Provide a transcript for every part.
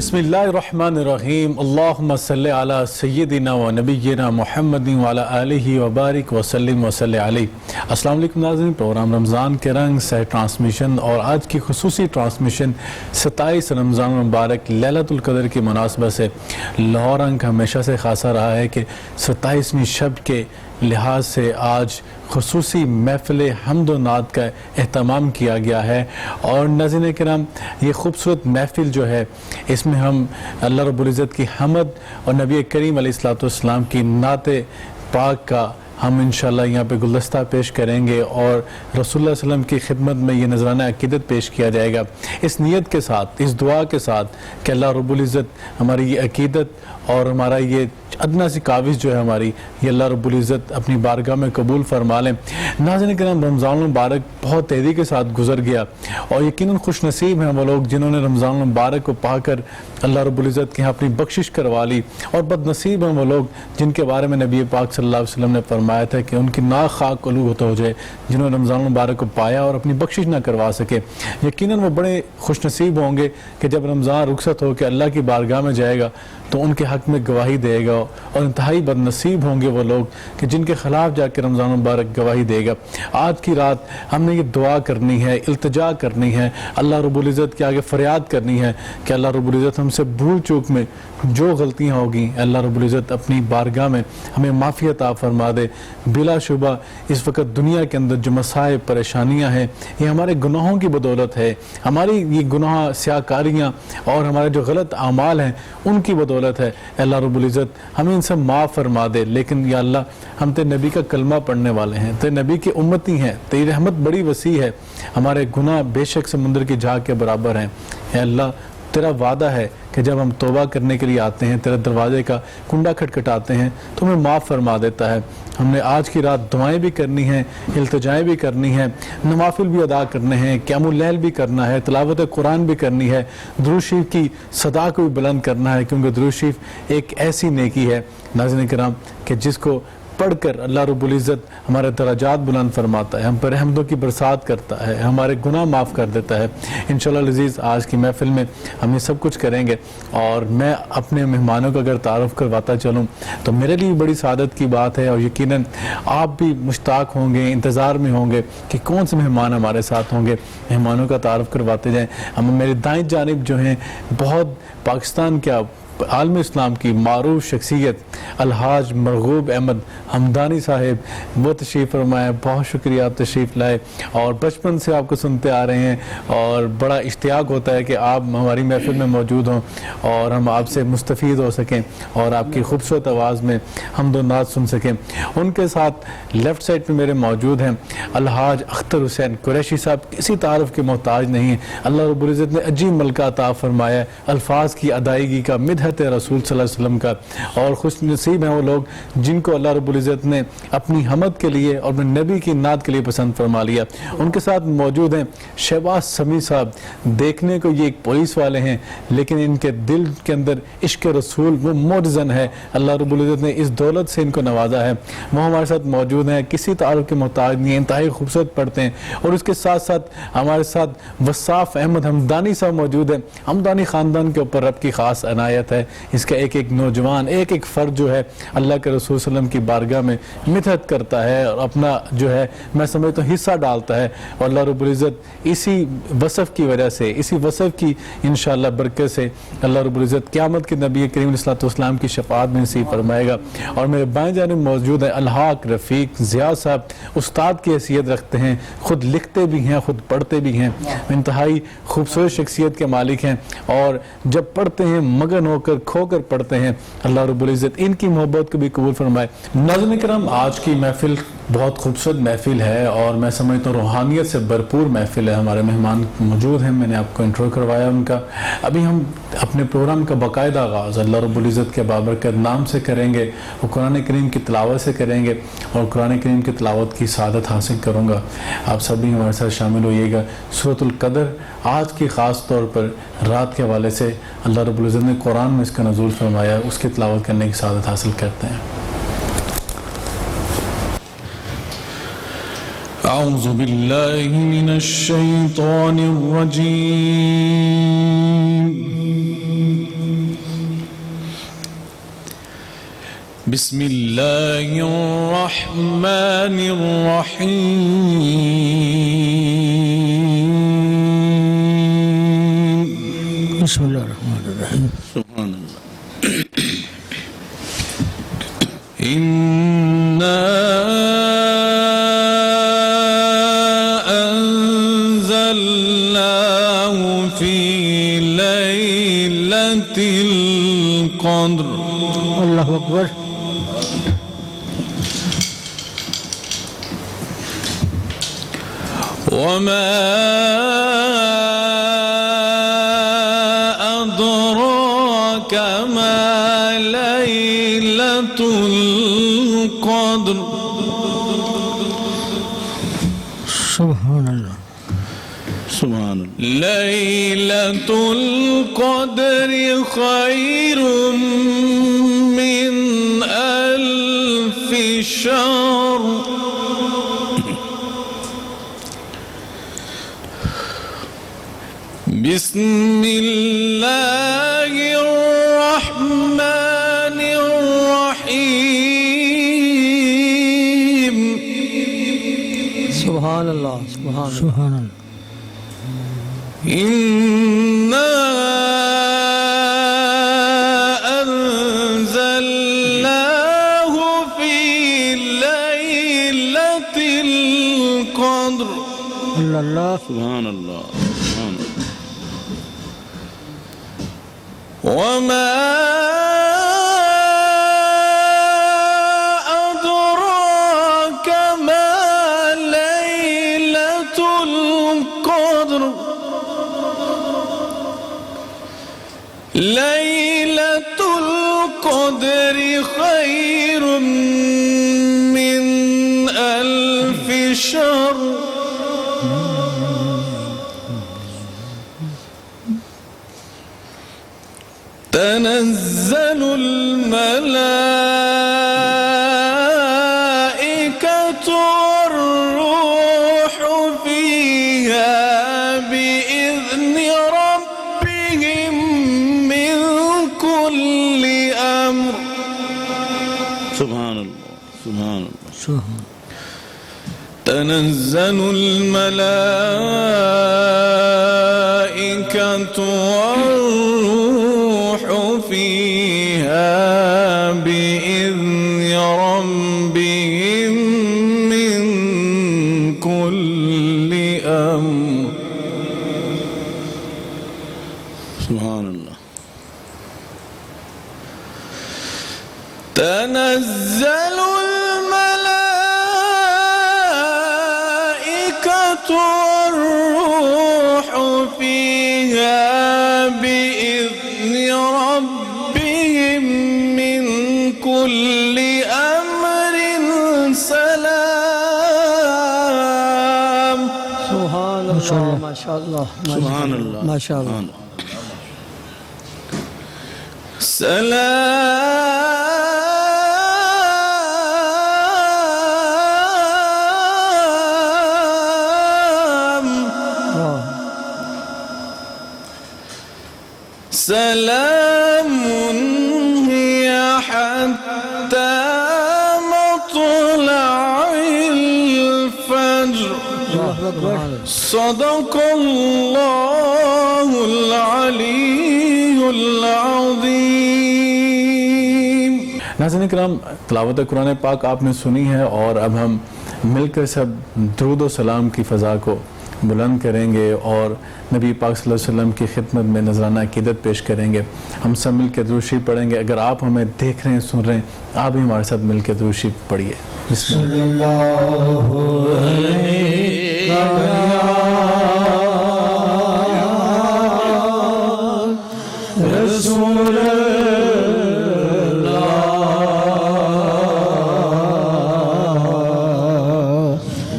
بسم اللہ الرحمن الرحیم اللہم صلی علی سیدنا و نبینا محمد وعلی آلہ وبارک وسلم وصلی علیہ۔ السلام علیکم ناظرین، پروگرام رمضان کے رنگ سہ ٹرانسمیشن اور آج کی خصوصی ٹرانسمیشن 27 رمضان مبارک لیلۃ القدر کی مناسبت سے لاہور رنگ ہمیشہ سے خاصا رہا ہے کہ 27ویں شب کے لحاظ سے آج خصوصی محفل حمد و نعت کا اہتمام کیا گیا ہے۔ اور ناظرین کرام، یہ خوبصورت محفل جو ہے اس میں ہم اللہ رب العزت کی حمد اور نبی کریم علیہ السلام کی نعت پاک کا ہم انشاءاللہ یہاں پہ گلدستہ پیش کریں گے اور رسول اللہ صلی اللہ علیہ وسلم کی خدمت میں یہ نذرانہ عقیدت پیش کیا جائے گا، اس نیت کے ساتھ، اس دعا کے ساتھ کہ اللہ رب العزت ہماری یہ عقیدت اور ہمارا یہ ادنا سی کاوش جو ہے ہماری، یہ اللہ رب العزت اپنی بارگاہ میں قبول فرما لیں۔ ناظرین کرام، رمضان المبارک بہت تیزی کے ساتھ گزر گیا اور یقیناً خوش نصیب ہیں وہ لوگ جنہوں نے رمضان المبارک کو پا کر اللہ رب العزت کے ہاں اپنی بخشش کروا لی، اور بد نصیب ہیں وہ لوگ جن کے بارے میں نبی پاک صلی اللہ علیہ وسلم نے فرمایا تھا کہ ان کی ناک خاک آلود ہو جائے جنہوں نے رمضان المبارک کو پایا اور اپنی بخشش نہ کروا سکے۔ یقیناً وہ بڑے خوش نصیب ہوں گے کہ جب رمضان رخصت ہو کے اللہ کی بارگاہ میں جائے گا تو ان کے حق میں گواہی دے گا، اور انتہائی بد نصیب ہوں گے وہ لوگ کہ جن کے خلاف جا کے رمضان مبارک گواہی دے گا۔ آج کی رات ہم نے یہ دعا کرنی ہے، التجا کرنی ہے، اللہ رب العزت کے آگے فریاد کرنی ہے کہ اللہ رب العزت ہم سے بھول چوک میں جو غلطیاں ہوگی اللہ رب العزت اپنی بارگاہ میں ہمیں معافی عطا فرما دے۔ بلا شبہ اس وقت دنیا کے اندر جو مسائب پریشانیاں ہیں یہ ہمارے گناہوں کی بدولت ہے، ہماری یہ گناہ سیاکاریاں اور ہمارے جو غلط اعمال ہیں ان کی بدولت ہے۔ اللہ رب العزت ہمیں ان سے معاف فرما دے، لیکن یا اللہ ہم تے نبی کا کلمہ پڑھنے والے ہیں، تے نبی کی امتی ہیں، تیری رحمت بڑی وسیع ہے، ہمارے گناہ بے شک سمندر کی جھاگ کے برابر ہیں۔ اے اللہ تیرا وعدہ ہے کہ جب ہم توبہ کرنے کے لیے آتے ہیں، تیرے دروازے کا کنڈا کھٹکھٹاتے ہیں تو ہمیں معاف فرما دیتا ہے۔ ہم نے آج کی رات دعائیں بھی کرنی ہیں، التجائیں بھی کرنی ہیں، نوافل بھی ادا کرنے ہیں، قیام اللیل بھی کرنا ہے، تلاوت قرآن بھی کرنی ہے، درود شریف کی صدا کو بھی بلند کرنا ہے، کیونکہ درود شریف ایک ایسی نیکی ہے ناظرین کرام کہ جس کو پڑھ کر اللہ رب العزت ہمارے درجات بلند فرماتا ہے، ہم پر رحمتوں کی برسات کرتا ہے، ہمارے گناہ معاف کر دیتا ہے۔ انشاءاللہ العزیز آج کی محفل میں ہم یہ سب کچھ کریں گے، اور میں اپنے مہمانوں کا اگر تعارف کرواتا چلوں تو میرے لیے بڑی سعادت کی بات ہے، اور یقیناً آپ بھی مشتاق ہوں گے، انتظار میں ہوں گے کہ کون سے مہمان ہمارے ساتھ ہوں گے۔ مہمانوں کا تعارف کرواتے جائیں۔ ہم میرے دائیں جانب جو ہیں بہت پاکستان کے عالم اسلام کی معروف شخصیت الحاج مرغوب احمد حمدانی صاحب، وہ تشریف فرمائے، بہت شکریہ آپ تشریف لائے، اور بچپن سے آپ کو سنتے آ رہے ہیں اور بڑا اشتیاق ہوتا ہے کہ آپ ہماری محفل میں موجود ہوں اور ہم آپ سے مستفید ہو سکیں اور آپ کی خوبصورت آواز میں حمد و نعت سن سکیں۔ ان کے ساتھ لیفٹ سائڈ پہ میرے موجود ہیں الحاج اختر حسین قریشی صاحب، کسی تعارف کے محتاج نہیں ہیں، اللہ رب العزت نے عجیب ملکہ عطا فرمایا ہے الفاظ کی ادائیگی کا، مدحت رسول صلی اللہ علیہ وسلم کا، اور خوش نصیب ہیں وہ لوگ جن کو اللہ رب العزت نے اپنی حمد کے لیے اور اپنے نبی کی نعت کے لیے پسند فرما لیا۔ ان کے ساتھ موجود ہیں شہباز سمیع صاحب، دیکھنے کو یہ ایک پولیس والے ہیں لیکن ان کے دل کے اندر عشق رسول وہ معجزن ہے، اللہ رب العزت نے اس دولت سے ان کو نوازا ہے۔ وہ ہمارے ساتھ موجود ہیں، کسی تعارف کے محتاج نہیں ہیں، انتہائی خوبصورت پڑھتے ہیں، اور اس کے ساتھ ساتھ ہمارے ساتھ وصاف احمد حمدانی صاحب موجود ہیں۔ حمدانی خاندان کے اوپر رب کی خاص عنایت ہے، اس کا ایک ایک نوجوان، ایک ایک فرد جو ہے اللہ کے رسول صلی اللہ علیہ وسلم کی بارگاہ میں مدحت کرتا ہے اور اپنا جو ہے میں سمجھتا ہوں حصہ ڈالتا ہے، اور اللہ رب العزت اسی وصف کی وجہ سے، اسی وصف کی انشاءاللہ برکت سے اللہ رب العزت قیامت کے نبی کریم علیہ السلام کی شفاعت میں نصیب فرمائے گا۔ اور میرے بائیں جانب موجود ہے الحاق رفیق ضیاء صاحب، استاد کی حیثیت رکھتے ہیں، خود لکھتے بھی ہیں، خود پڑھتے بھی ہیں، انتہائی خوبصورت شخصیت کے مالک ہیں، اور جب پڑھتے ہیں مگن ہو کر کھو کر پڑھتے ہیں، اللہ رب العزت ان کی محبت کو بھی قبول فرمائے۔ ناظرین کرام، آج کی محفل بہت خوبصورت محفل ہے اور میں سمجھتا ہوں روحانیت سے بھرپور محفل ہے۔ ہمارے مہمان موجود ہیں، میں نے آپ کو انٹرو کروایا ان کا۔ ابھی ہم اپنے پروگرام کا باقاعدہ آغاز اللہ رب العزت کے بابرکت نام سے کریں گے، وہ قرآن کریم کی تلاوت سے کریں گے، اور قرآن کریم کی تلاوت کی سعادت حاصل کروں گا۔ آپ سبھی ہمارے ساتھ شامل ہوئیے گا۔ سورۃ القدر آج کی خاص طور پر رات کے حوالے سے اللہ رب العزت نے قرآن میں اس کا نزول فرمایا، اس کی تلاوت کرنے کی سعادت حاصل کرتے ہیں۔ اعوذ باللہ من الشیطان الرجیم بسم الله الرحمن الرحيم. بسم الله الرحمن الرحيم. سبحان الله. إنا أنزلناه في ليلة القدر. الله أكبر. وما أدراك ما ليلة القدر. سبحان الله. سبحان الله. ليلة القدر خير من 1000 شهر. بسم الله الرحمن الرحيم. سبحان الله. سبحان الله. إنا أنزلناه في ليلة القدر. الله. سبحان الله. سبحان الله. وما أدراك ما ليلة القدر. ليلة القدر خير من 1000 شهر. تنزل الملائكة والروح فيها بإذن ربهم من كل أمر. سبحان الله. سبحان الله. تنزل الملائكة والروح فيها بإذن ربهم من كل أمر. سبحان الله. تنزل الملائكة والروح فيها بإذن ربهم من كل أمر سلام. سبحان الله. ما شاء الله. سبحان الله. ما شاء الله. سلام هي حتى مطلع الفجر. صدق الله العلي العظيم. ناظرین کرام، تلاوت قرآن پاک آپ نے سنی ہے اور اب ہم مل کر سب درود و سلام کی فضا کو بلند کریں گے اور نبی پاک صلی اللہ علیہ وسلم کی خدمت میں نذرانہ عقیدت پیش کریں گے. ہم سب مل کے درود شریف پڑھیں گے. اگر آپ ہمیں دیکھ رہے ہیں، سن رہے ہیں، آپ بھی ہمارے ساتھ مل کے درود شریف پڑھیے. بسم اللہ. رسول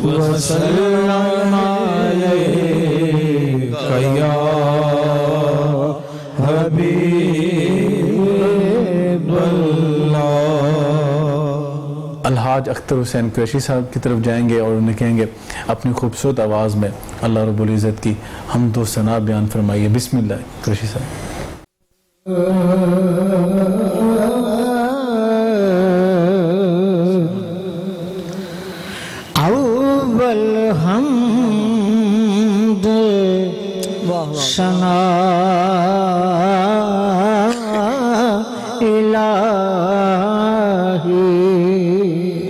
وسلم عليك يا حبيب الله. الحاج اختر حسین قریشی صاحب کی طرف جائیں گے اور انہیں کہیں گے اپنی خوبصورت آواز میں اللہ رب العزت کی حمد و ثنا بیان فرمائیے. بسم اللہ قریشی صاحب.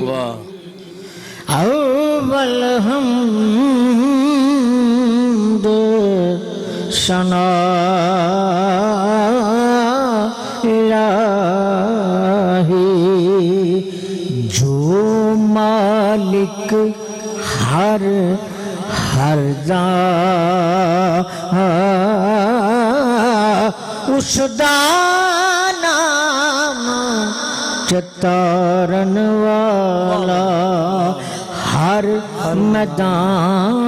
واہ اول حمد ثنا الہی جو مالک ہر اس دا نام چتارن والا ہر میدان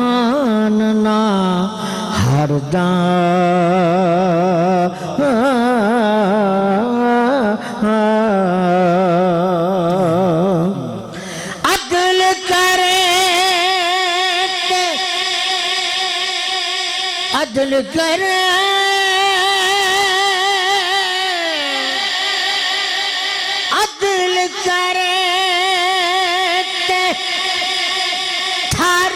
نا ہر عدل کرے عدل کرے عدل کرے تھر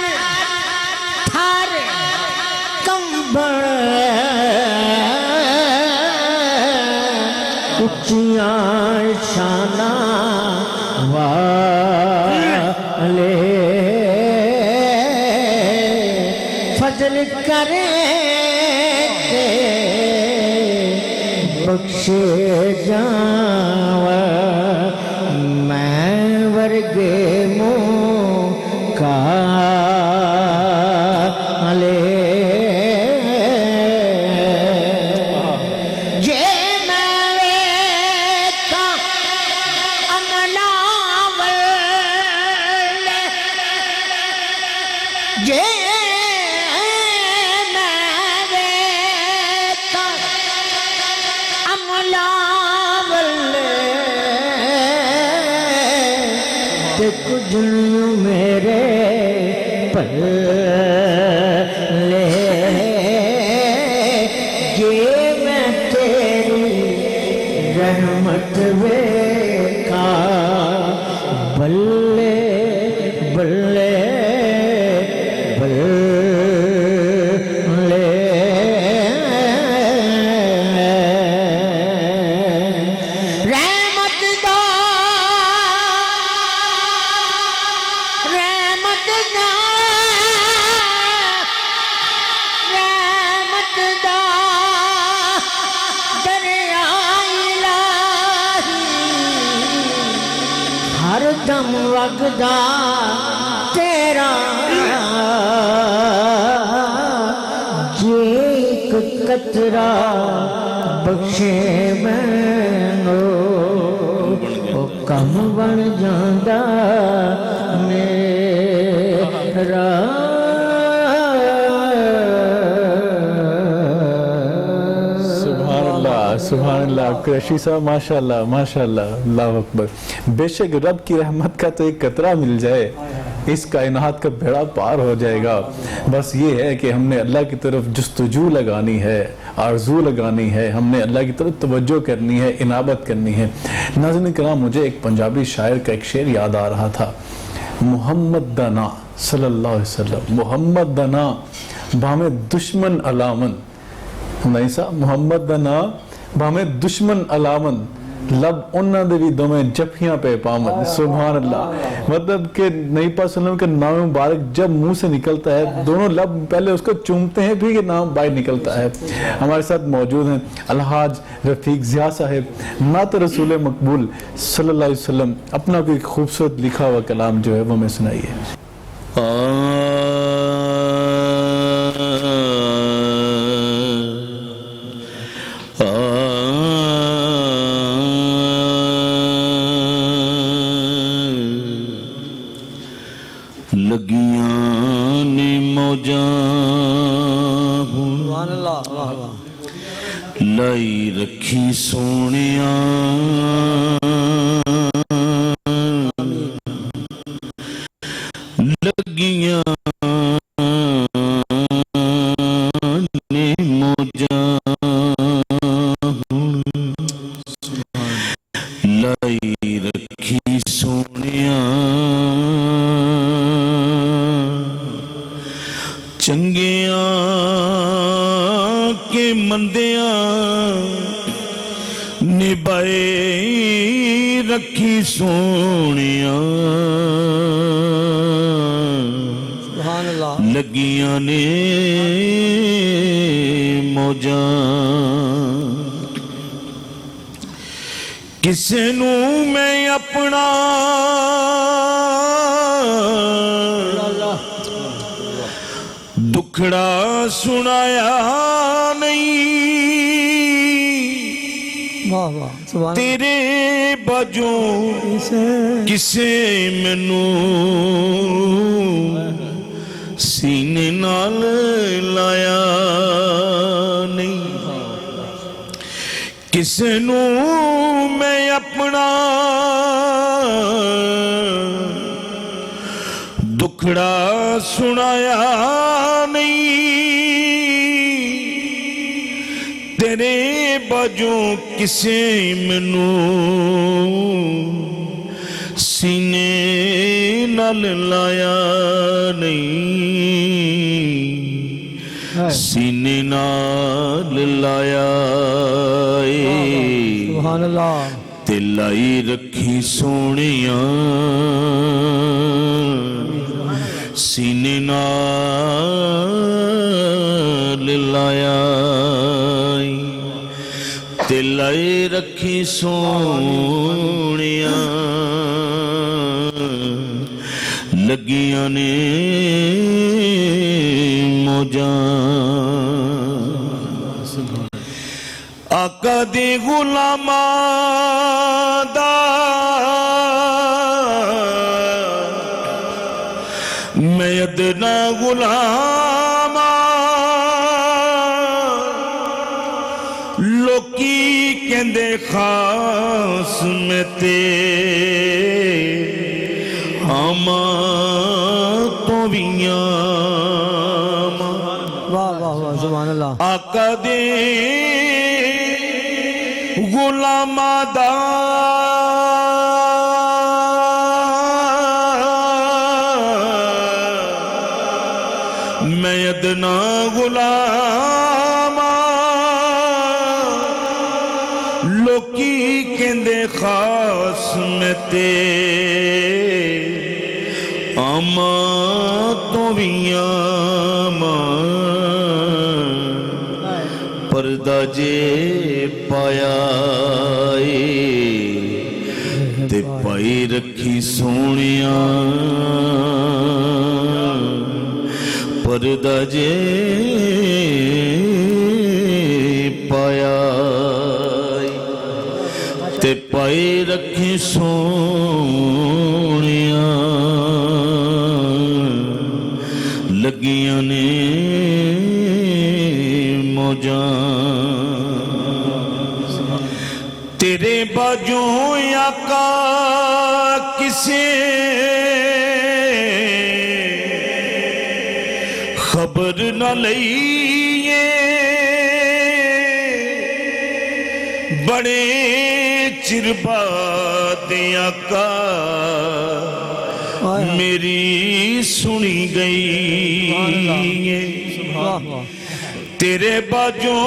تھر کمبڑ اچیاں شانہ والے فضل کرے بخشے جاواں میں ورگے مکالے جے میں ویکھاں عملہ والے جے کجلیوں میرے پلے یہ میں تیری رحمت کا بلے بلے بلے ہر دم وگدا تیرا جے ایک قطرہ بخشے مینو او کم بن جاندا میرا سبحان اللہ قریشی صاحب ماشاءاللہ ماشاءاللہ اللہ اکبر بے شک رب کی رحمت کا تو ایک قطرہ مل جائے اس کائنات کا بیڑا پار ہو جائے گا بس یہ ہے کہ ہم نے اللہ کی طرف جستجو لگانی ہے آرزو لگانی ہے ہم نے اللہ کی طرف توجہ کرنی ہے انابت کرنی ہے ناظرین کرام مجھے ایک پنجابی شاعر کا ایک شعر یاد آ رہا تھا محمد دنا صلی اللہ علیہ وسلم محمد دنا بہمیں دشمن علامن نہیں صاحب محمد دنا بہمیں دشمن علامن لب انہ دے بھی دو میں جپیاں پہ پامن سبحان اللہ مطلب کہ نبی پاک صلی اللہ علیہ وسلم کا نام مبارک جب منہ سے نکلتا ہے دونوں لب پہلے اس کو چومتے ہیں پھر یہ نام باہر نکلتا ہے ہمارے ساتھ موجود ہیں الحاج رفیق ضیاء صاحب نعت رسول مقبول صلی اللہ علیہ وسلم اپنا کوئی خوبصورت لکھا ہوا کلام جو ہے وہ ہمیں سنائیے لگیاں نے موجاں لائی رکھی سونیاں لگیاں نے موجاں لائی رکھی سونیاں چنگیاں کے مندیاں نبھائے رکھی سونیاں سبحان اللہ لگیاں نے موجاں کسے نو میں اپنا دکھڑا سنایا نہیں واہ واہ سبحان تیرے باجوں کسے مینوں سینے نال لایا نہیں کسے نو میں اپنا دکھڑا سنایا نہیں تیرے باجوں کسے مینوں سینے نال لایا نہیں سینے نال لایا سبحان اللہ تے لائی رکھی سونیاں سینے نال لایا تے لائی رکھی سونیاں لگیاں نے موجاں آقا دے غلاماں دا میں ادنا غلاماں لوکی کہندے خاص میں تے تو ویاں واہ واہ واہ سبحان اللہ آقا دے غلاماں دا میں ادنا غلاماں لوکی کہندے خاص میں تے تو ویاں پردہ جے پایا تے پائی رکھی سونیاں پردہ جے پایا تے پائی رکھی سونیاں لگیاں نے موجاں تیرے باجوں آقا کسے خبر نہ لئیے بڑے چر بعد آقا میری سنی گئی تیرے باجوں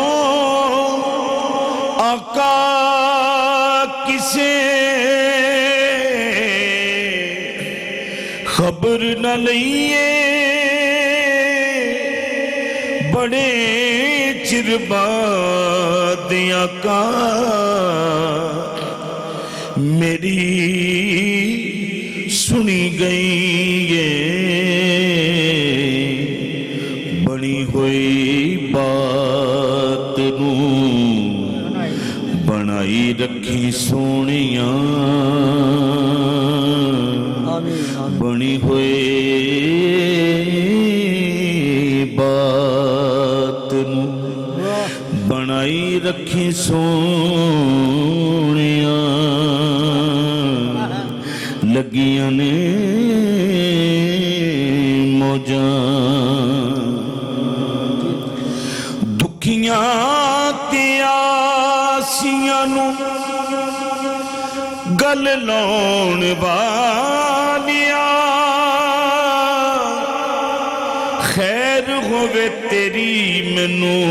آقا کسے خبر نہ لئیے بڑے چر بعد آقا میری سنی گئی بنی ہوئی بات نو بنائی رکھی سونیاں بنی ہوئی بات نو بنائی رکھی سونیاں لگیاں نے موجاں دکھیاں تے آسیاں نو گل لاؤن والیاں خیر ہووے تیری مینوں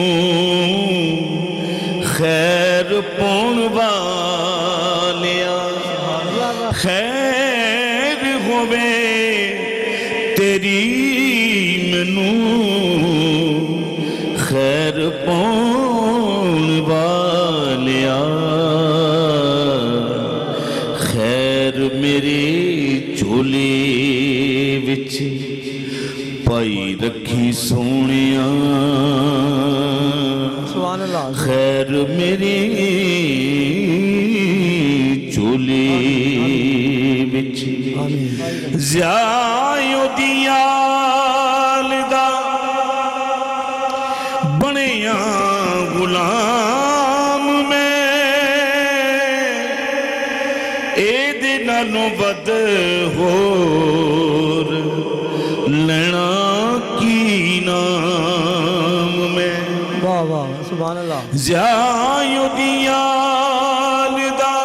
خیر پون والیاں خیر ہوے تیری مینوں خیر پاؤن والیا خیر میری جھولی وچ پائی رکھی سونیاں سبحان اللہ خیر میری جھولی وچ زیایو دیال دا بنیاں غلام میں اے دے نالوں ود ہور لینا کی نام میں واہ واہ سبحان اللہ زیایو دیال دا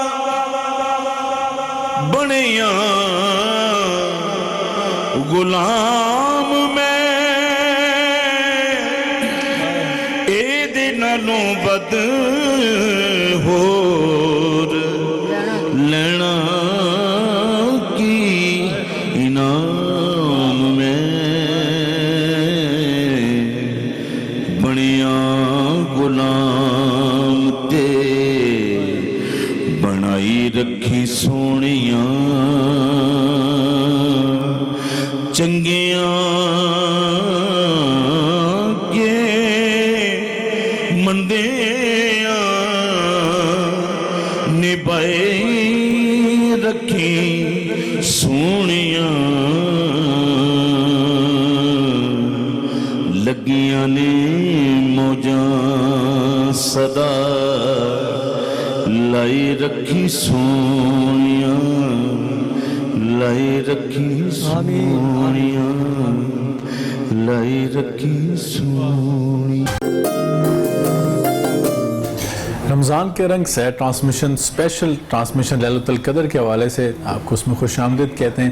بنیاں غلام میں اے دے نالوں بد ہور لینا کی انعام میں بنیاں غلام تے بنائی رکھی سونیاں چنگیاں کے مندیاں نبھائے رکھی سونیاں لگیاں نے موجاں صدا لائی رکھی سونیاں لائی رکھی سونیاں لائی رکھی سونیاں رمضان کے رنگ سے ٹرانسمیشن اسپیشل ٹرانسمیشن لیلۃ القدر کے حوالے سے آپ کو اس میں خوش آمدید کہتے ہیں۔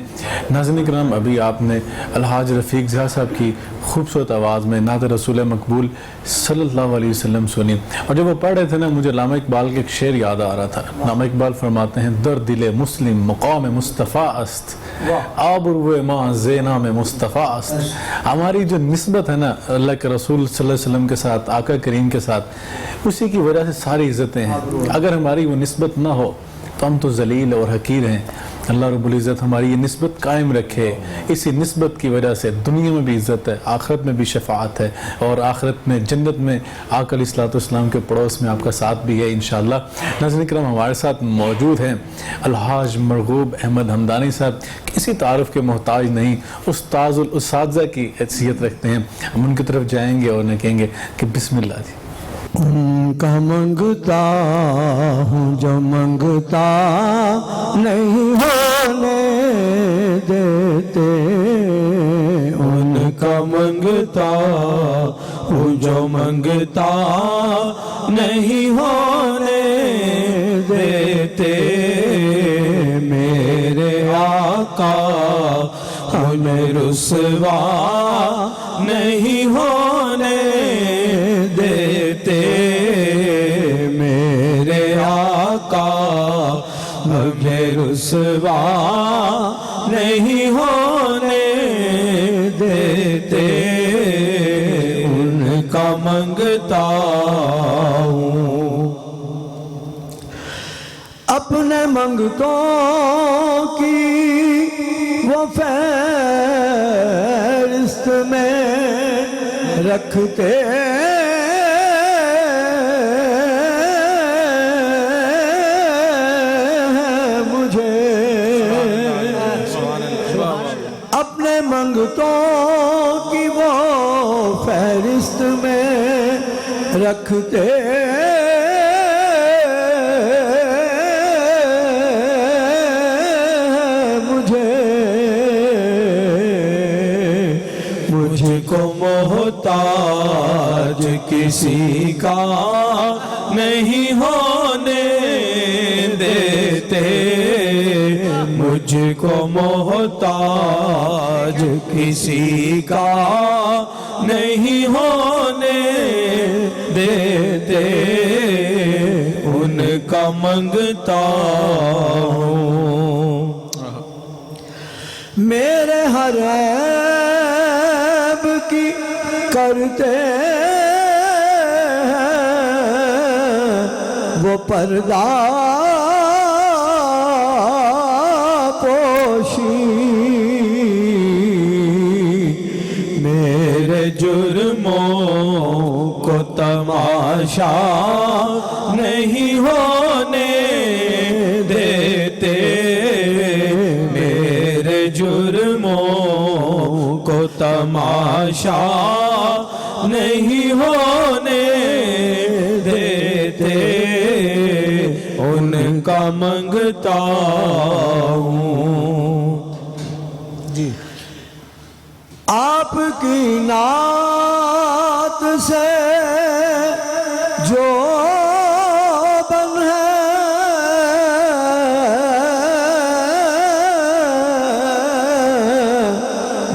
ناظرین کرام، ابھی آپ نے الحاج رفیق ضیاء صاحب کی خوبصورت آواز میں نعت رسول مقبول صلی اللہ علیہ وسلم سنی، اور جب وہ پڑھ رہے تھے نا مجھے علامہ اقبال کے ایک شعر یاد آ رہا تھا۔ علامہ اقبال فرماتے ہیں در دل مسلم مقام مصطفیٰ است آبرو ماں زینام مصطفیٰ است۔ ہماری جو نسبت ہے نا اللہ کے رسول صلی اللہ علیہ وسلم کے ساتھ، آقا کریم کے ساتھ، اسی کی وجہ سے ساری عزتیں ہیں۔ اگر ہماری وہ نسبت نہ ہو تو ہم تو ذلیل اور حقیر ہیں۔ اللہ رب العزت ہماری یہ نسبت قائم رکھے، اسی نسبت کی وجہ سے دنیا میں بھی عزت ہے، آخرت میں بھی شفاعت ہے، اور آخرت میں جنت میں آقا علیہ السلام کے پڑوس میں آپ کا ساتھ بھی ہے انشاءاللہ۔ ناظرین کرام، ہمارے ساتھ موجود ہیں الحاج مرغوب احمد حمدانی صاحب، کسی تعارف کے محتاج نہیں، استاذ الاساتذہ کی حیثیت رکھتے ہیں۔ ہم ان کی طرف جائیں گے اور انہیں کہیں گے کہ بسم اللہ جی۔ ان کا منگتا ہوں جو منگتا نہیں ہونے دیتے، ان کا منگتا ہوں جو منگتا نہیں ہونے دیتے، میرے آقا ہمیں رسوا نہیں ہونے دیتے، میرے آقا ہمیں رسوا نہیں ہونے دیتے، ان کا منگتا ہوں اپنے منگتوں کی وہ فہرست میں رکھتے اپنے منگتوں کی وہ فہرست میں رکھتے مجھ کو محتاج کسی کا نہیں ہونے دیتے، مجھ کو محتاج کسی کا نہیں ہونے دیتے، ان کا منگتا ہوں ہر عیب کی کرتے ہیں وہ پردہ پوشی میرے جرموں کو تماشا نہیں ہونے دیتے میرے جرموں کو تماشا نہیں ہونے دیتے ان کا منگتا ہوں جی آپ کی نعت سے جو بن ہے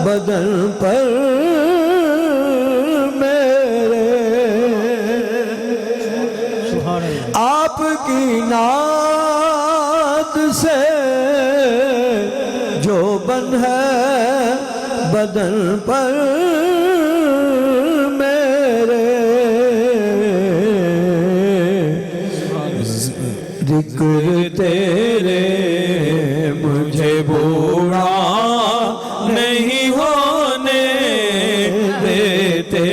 بدن پر میرے آپ کی نعت سے جو بن ہے بدن پر میرے ذکر تیرے مجھے بوڑھا نہیں ہونے دیتے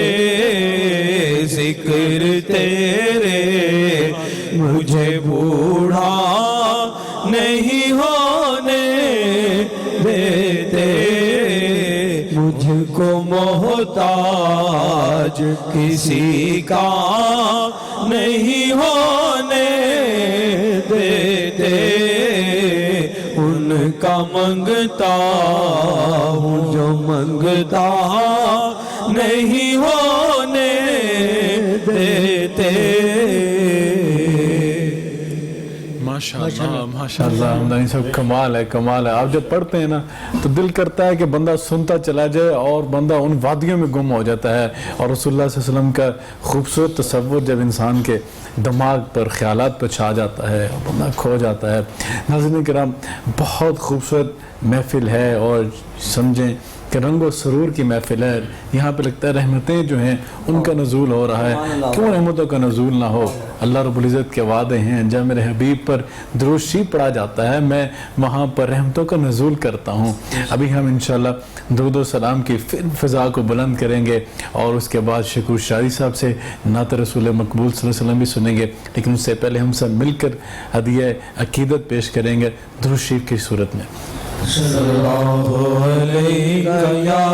ذکر تیرے مجھے بوڑھا نہیں ہونے دیتے مجھ کو محتاج کسی کا نہیں ہونے دیتے ان کا منگتا ہوں جو منگتا نہیں ہونے دیتے ماشاءاللہ ماشاءاللہ ہمدانی صاحب کمال ہے کمال ہے آپ جب پڑھتے ہیں نا تو دل کرتا ہے کہ بندہ سنتا چلا جائے اور بندہ ان وادیوں میں گم ہو جاتا ہے اور رسول اللہ صلی اللہ علیہ وسلم کا خوبصورت تصور جب انسان کے دماغ پر خیالات پر چھا جاتا ہے اور بندہ کھو جاتا ہے ناظرین کرام بہت خوبصورت محفل ہے اور سمجھیں کہ رنگ و سرور کی محفل ہے یہاں پہ لگتا ہے رحمتیں جو ہیں ان کا نزول ہو رہا ہے کیوں رحمتوں کا نزول نہ ہو اللہ رب العزت کے وعدے ہیں جب میرے حبیب پر درود شریف پڑھا جاتا ہے میں وہاں پر رحمتوں کا نزول کرتا ہوں ابھی ہم انشاءاللہ درود و سلام کی فضا کو بلند کریں گے اور اس کے بعد شکور شاعری صاحب سے نعت رسول مقبول صلی اللہ علیہ وسلم بھی سنیں گے لیکن اس سے پہلے ہم سب مل کر ہدیہ عقیدت پیش کریں گے درود شریف کی صورت میں صلی اللہ علیہ یا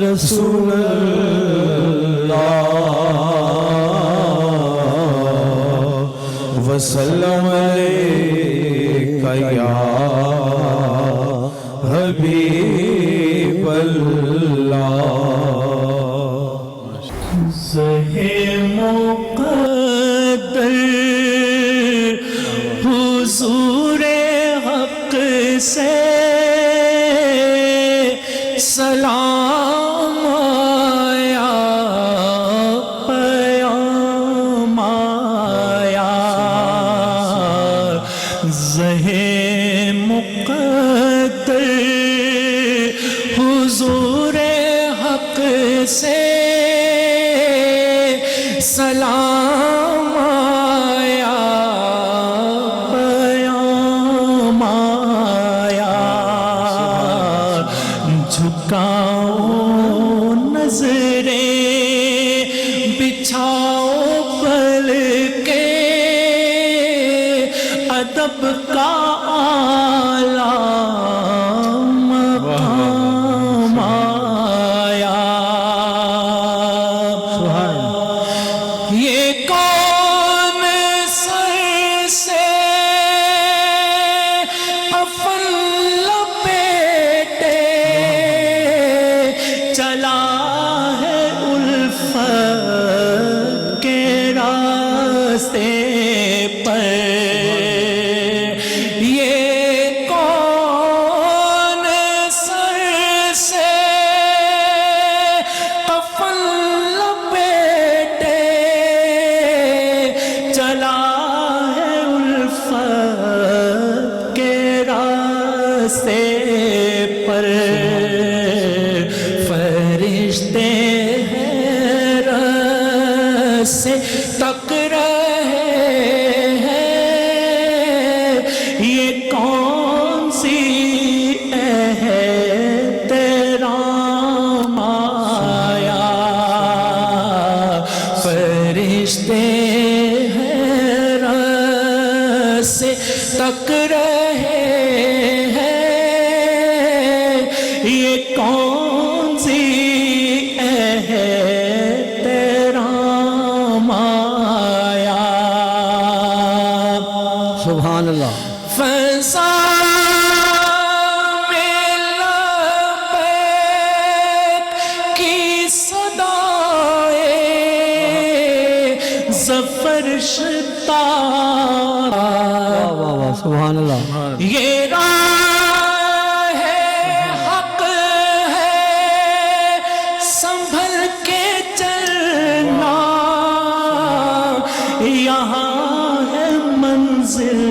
رسول اللہ وسلم علیہ یا حبیب اللہ زہر مقدر حضور حق سے سلام آیا پیام آیا زہر مقدر حضور حق سے سلام آیا پیام آیا جھکاؤ نظریں بچھاؤ پل کے ادب کا اعلیٰ مقام آیا یہ کون سر سے کفن لپیٹے چلا ہے الفت کے راستے پر یہ کون تک رہے ہیں، یہ کون سی تیرا مایا، سبحان اللہ. فضا میں لبیک کی صدائے ظفر شتا، واہ واہ واہ، سبحان اللہ. یہ راہ حق ہے، سنبھل کے چلنا، یہاں ہے منزل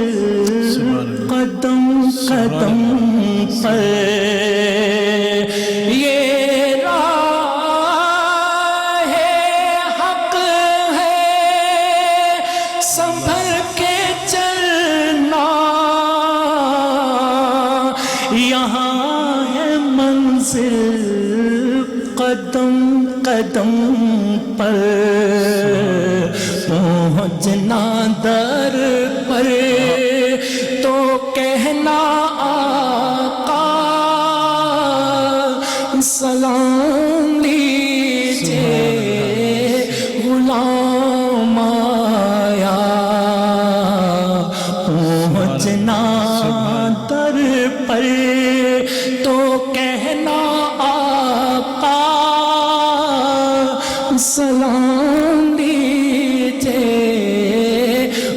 قدم قدم پر، یہ راہ حق ہے، سنبھل کے چلنا، یہاں ہے منزل قدم قدم پر، پہنچنا در پر تو کہنا آقا سلام لیجے، غلام آیا، پہنچنا در پر تو کہنا آقا سلام لیجے،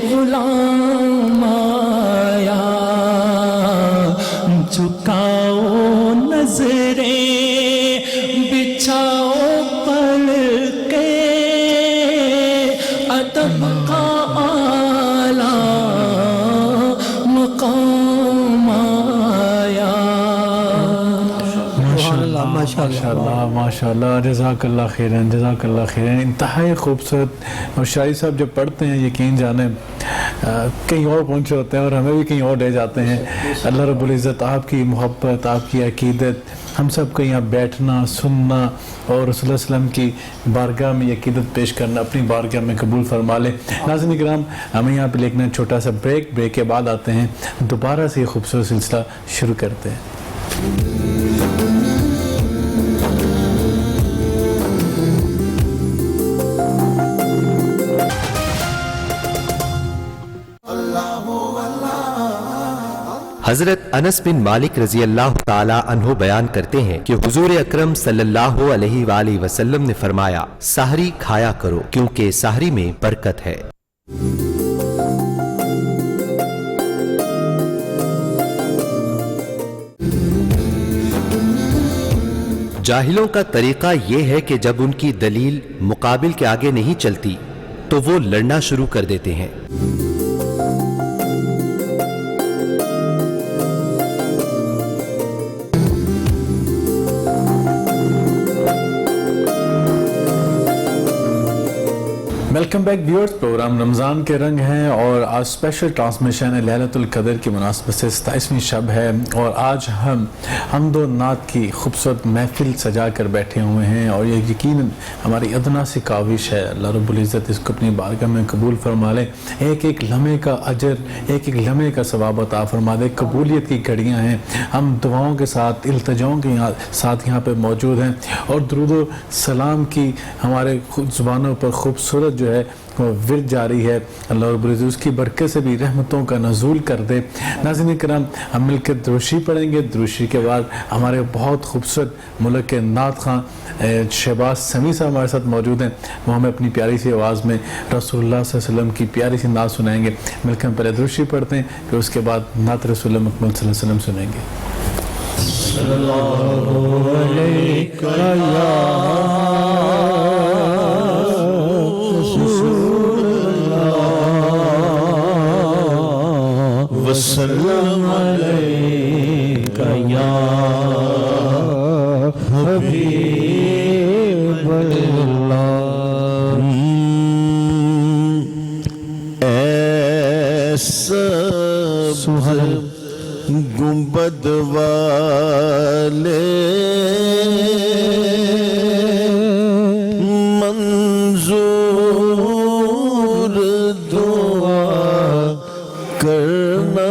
غلام آیا، جھکاؤ نظریں بچھاؤ پل کے، ادب کا اعلیٰ مقام آیا. سبحان اللہ، ماشاء اللہ. ماشاءاللہ، جزاک اللہ خیرن، جزاک اللہ خیرن. انتہائی خوبصورت. اور شاعری صاحب جب پڑھتے ہیں یقین جانیں کہیں اور پہنچے ہوتے ہیں اور ہمیں بھی کہیں اور لے جاتے ہیں. اللہ رب العزت آپ کی محبت، آپ کی عقیدت، ہم سب کو یہاں بیٹھنا، سننا اور رسول اللہ علیہ وسلم کی بارگاہ میں عقیدت پیش کرنا اپنی بارگاہ میں قبول فرما لے. ناظرین کرام، ہمیں یہاں پہ لیکن چھوٹا سا بریک کے بعد آتے ہیں، دوبارہ سے یہ خوبصورت سلسلہ شروع کرتے ہیں. حضرت انس بن مالک رضی اللہ تعالی عنہ بیان کرتے ہیں کہ حضور اکرم صلی اللہ علیہ وآلہ وسلم نے فرمایا، سحری کھایا کرو کیونکہ سحری میں برکت ہے. جاہلوں کا طریقہ یہ ہے کہ جب ان کی دلیل مقابل کے آگے نہیں چلتی تو وہ لڑنا شروع کر دیتے ہیں. ویلکم بیک ویورز، پروگرام رمضان کے رنگ ہیں اور آج اسپیشل ٹرانسمیشن ہے لیلۃ القدر کی مناسبت سے 27ویں شب ہے، اور آج ہم حمد و نعت کی خوبصورت محفل سجا کر بیٹھے ہوئے ہیں، اور یہ یقیناً ہماری ادنا سی کاوش ہے اللہ رب العزت اس کو اپنی بارگاہ میں قبول فرما لے. ایک ایک لمحے کا اجر، ایک ایک لمحے کا ثواب عطا فرما دے. قبولیت کی گھڑیاں ہیں، ہم دعاؤں کے ساتھ، التجاؤں کے ساتھ یہاں پہ موجود ہیں، اور درود و سلام کی ہمارے زبانوں پر خوبصورت جو ہے وہ ورد جاری ہے. اللہ رب العزت اس کی برکت سے بھی رحمتوں کا نزول کر دے. ناظرین کرام، ہم مل کے دروشی پڑھیں گے. دروشی کے بعد ہمارے بہت خوبصورت ملک کے نعت خواں شہباز سمیع صاحب ہمارے ساتھ موجود ہیں، وہ ہمیں اپنی پیاری سی آواز میں رسول اللہ صلی اللہ علیہ وسلم کی پیاری سی نعت سنائیں گے. مل کے ہم پہلے دروشی پڑھتے ہیں، پھر اس کے بعد نعت رسول اللہ مکمل صلی اللہ علیہ وسلم سنیں گے. صلی اللہ وسلم علیک یا حبیب اللہ. ایسا گنبد والے منظور دعا کرنا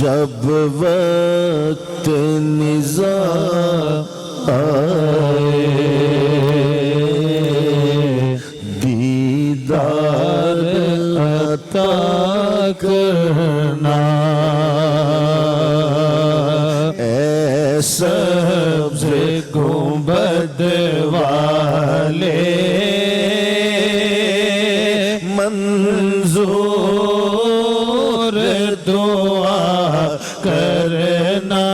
جب وقت نزا آئے دیدار عطا کرنا اے سبز گنبد والے منظور دعا کرنا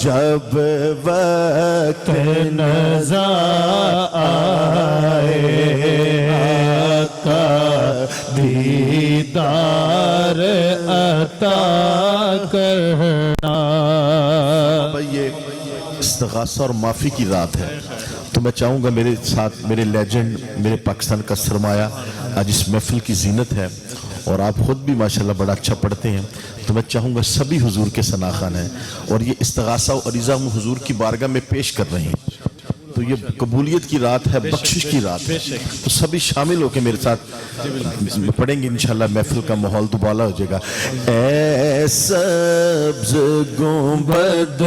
جب وقت نزا آئے آقا دیدار عطا کرنا. یہ استغاثہ اور معافی کی رات ہے تو میں چاہوں گا میرے ساتھ میرے لیجنڈ میرے پاکستان کا سرمایہ آج اس محفل کی زینت ہے اور آپ خود بھی ماشاءاللہ بڑا اچھا پڑھتے ہیں تو میں چاہوں گا سبھی حضور کے ثناخوان ہیں اور یہ استغاثہ و عریضہ ہم حضور کی بارگاہ میں پیش کر رہے ہیں تو یہ قبولیت کی رات ہے بخشش کی رات ہے تو سبھی شامل ہو کے میرے ساتھ پڑھیں گے انشاءاللہ محفل کا ماحول دوبالا ہو جائے گا. اے سبز گنبد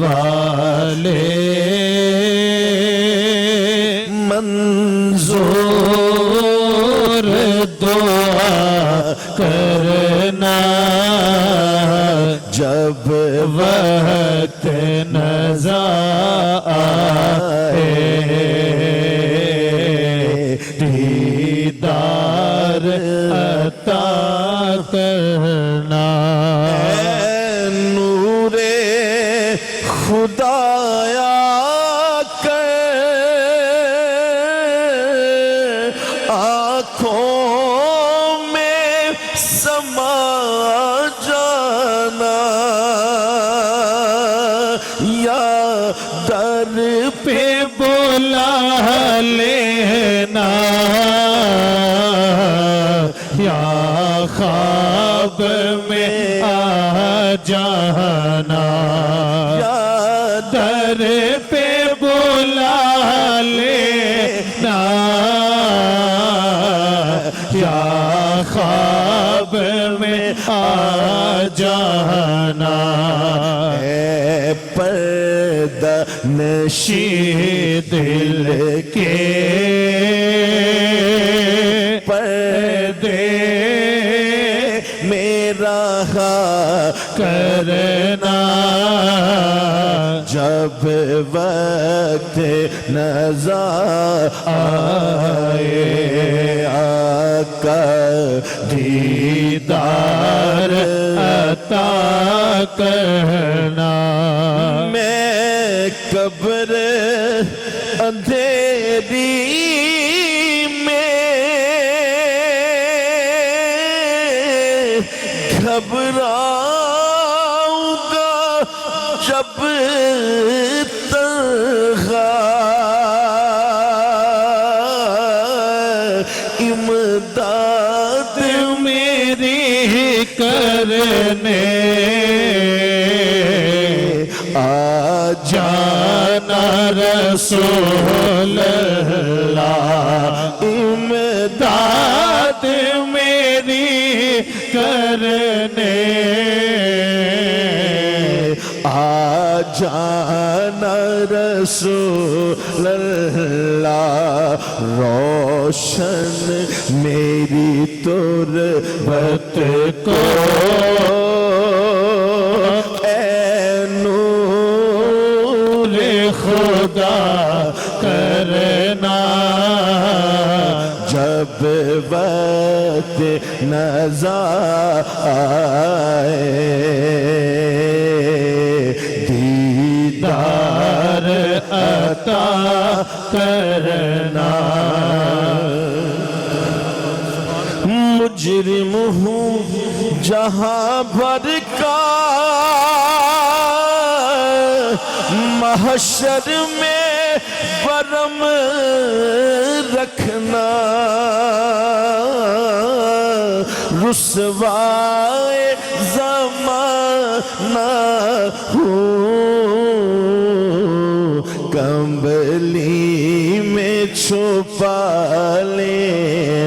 والے منظور دعا کرنا جب وقت نزا آئے دیدار عطا کرنا. اے نور خدایا آنکھوں میں سما جانا یا در پہ بلا لینا یا خواب میں آ جانا یا در پہ بلا لینا یا خواب میں آ جانا. اے پردہ نشی دل کے پردے میرا کرنا جب وقت نزا آئے آقا دیدار عطا کرنا. میں قبر اندھیری میں گھبراؤں گا جب تنہا امداد میری کرنے آ جانا رسول اللہ امداد میری کرنے آ جانا رسول اللہ روشن میری تربت کو اے نور خدا کرنا جب وقت نزا آئے دیدار عطا کرنا. مجرم ہوں جہاں بھر کا محشر میں برم رکھنا رسوائے زمانہ ہوں کمبلی میں چھپا لینا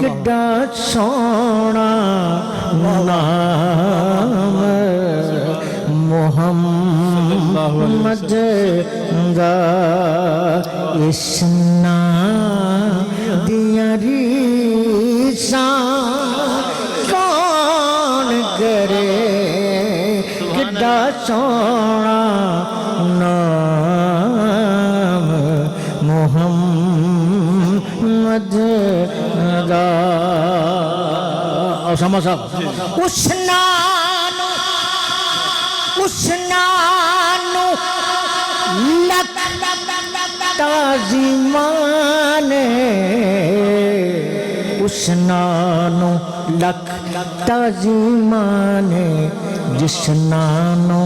ਕਿੱਡਾ ਸੋਹਣਾ ਨਾਮ ਮੁਹੰਮਦ ਦਾ, ਇਸ ਨਾਮ ਦੀਆਂ ਰੀਸਾਂ ਕੌਣ ਕਰੇ, ਕਿੱਡਾ ਸੋਹਣਾ ਨਾਮ ਮੁਹੰਮਦ ਦਾ। اسامہ صاحب اس نانو لک تعظیمان، اس نانو لک تعظیمان، جس نانو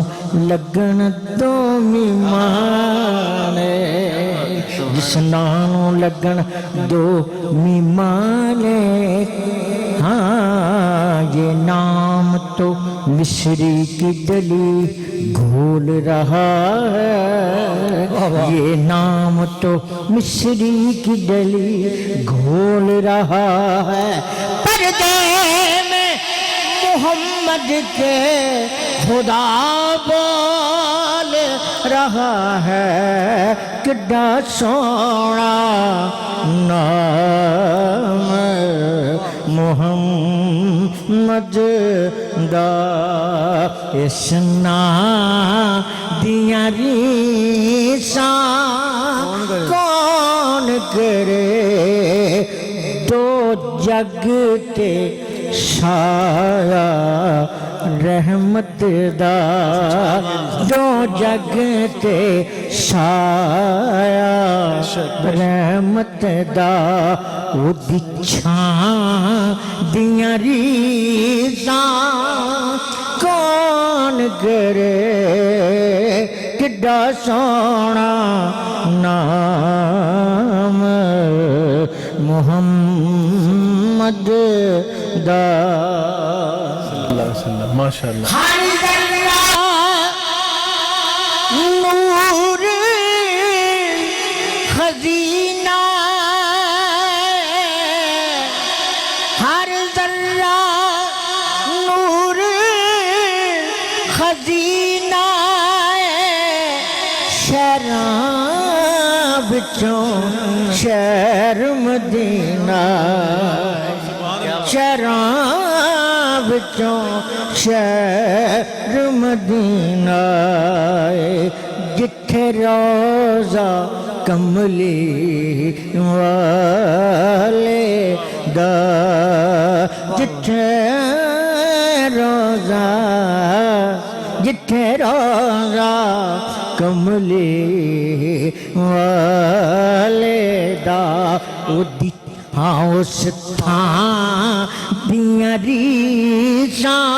لگن دو میمان، جس نانو لگن دو میمان، ہاں یہ نام تو مصری کی ڈلی گھول رہا ہے، یہ نام تو مصری کی ڈلی گھول رہا ہے، پردے میں محمد کے خدا بول رہا ہے، کڈا سونا نام محمد دا، اس نام دیاں ریساں کون کرے، دو جگ تے سایہ رحمت دا، دو جگ تے سایہ رحمت دا، وہ چھاں دیاں ریزاں کون کرے، کڈا سونا نام محمد دا۔ ماشاء اللہ ہر ذرہ نور خزینہ، ہر ذرہ نور خزینہ، شہراں بچوں شہر مدینہ، شہراں بچوں شہر مدینہ، جتھے روزہ کملی والے دا، جتھے روزہ کملی والے دا، ہاں اس تھاں دیاں ریساں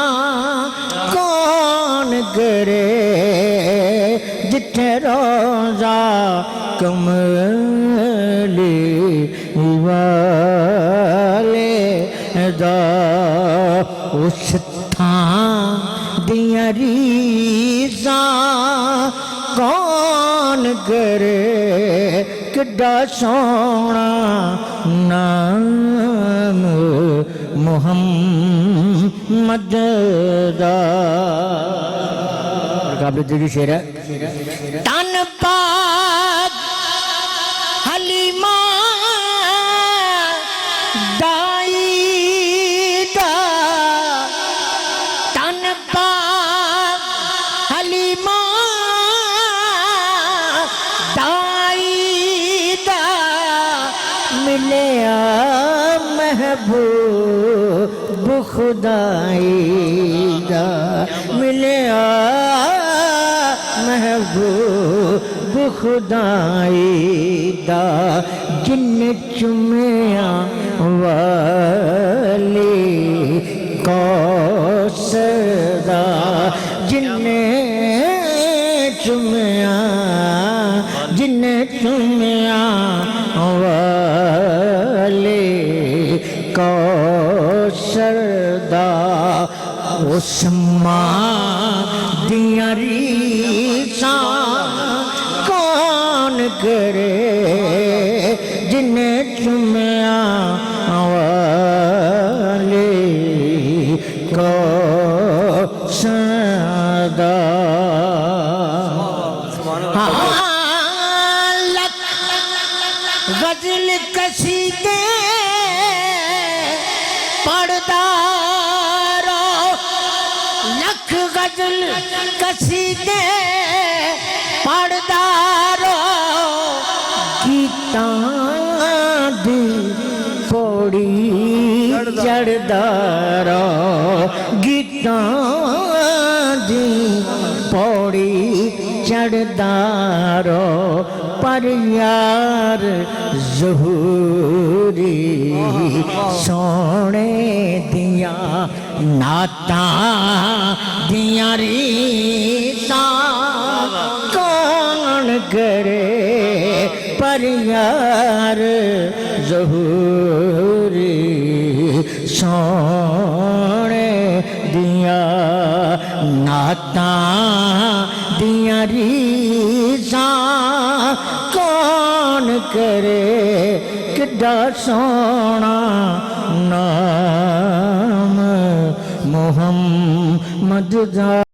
کون کرے، جتھے روزہ کملی والے دا، اس تھاں دیاں ریساں کون کرے، کڈا سونا نام محمد دا۔ قابل دلی شعر ہے، تن پاک حلیمہ دائی دا، تن پاک حلیمہ دائی دا، ملیا محبوب خدائی دا، ملیا محبوب خدائی دا، جن چمیا والی کوثر دا، جن چمیا والی کوثر دا، اس ماں دیاں ریساں کون کرے، جن چمیا غزل قصیدے پڑھدارو گیتاں دی پوڑی چڑھدارو گیتاں دی پوڑی چڑھدارو پر یار ظہوری سونے دیاں نعتاں دیاں ریتاں کون کرے پر یار ظہوری سونے دیاں نعتاں دیاں ریتاں کون کرے کڈا سونا نام محمد دا